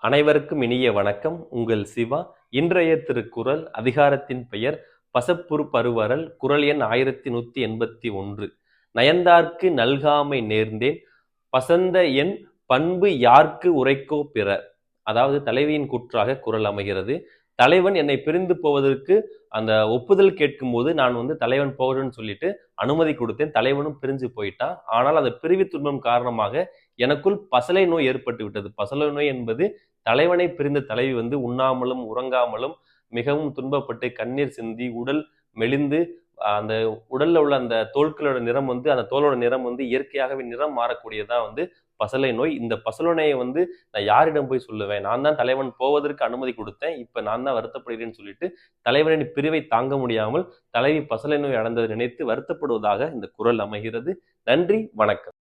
அனைவருக்கும் இனிய வணக்கம். உங்கள் சிவா. இன்றைய திருக்குறள் அதிகாரத்தின் பெயர் பசப்புறு பருவரல். குறள் எண் 1181. நயந்தார்க்கு நல்காமை நேர்ந்தேன் பசந்த என் பண்பு யார்க்கு உரைக்கோ பிற. அதாவது தலைவியின் கூற்றாக குறள் அமைகிறது. தலைவன் என்னை பிரிந்து போவதற்கு அந்த ஒப்புதல் கேட்கும் போது நான் தலைவன் போகணும்னு சொல்லிட்டு அனுமதி கொடுத்தேன். தலைவனும் பிரிஞ்சு போயிட்டான். ஆனால் அந்த பிரிவு துன்பம் காரணமாக எனக்குள் பசலை நோய் ஏற்பட்டு விட்டது. பசலை நோய் என்பது தலைவனை பிரிந்த தலைவி உண்ணாமலும் உறங்காமலும் மிகவும் துன்பப்பட்டு கண்ணீர் சிந்தி உடல் மெலிந்து அந்த உடல்ல உள்ள அந்த தோல்களோட நிறம் அந்த தோலோட நிறம் இயற்கையாகவே நிறம் மாறக்கூடியதான் பசலை நோய். இந்த பசலை நோயை நான் யாரிடம் போய் சொல்லுவேன்? நான் தான் தலைவன் போவதற்கு அனுமதி கொடுத்தேன், இப்ப நான் தான் வருத்தப்படுகிறேன்னு சொல்லிட்டு தலைவனின் பிரிவை தாங்க முடியாமல் தலைவி பசலை நோய் அடைந்ததை நினைத்து வருத்தப்படுவதாக இந்த குறள் அமைகிறது. நன்றி, வணக்கம்.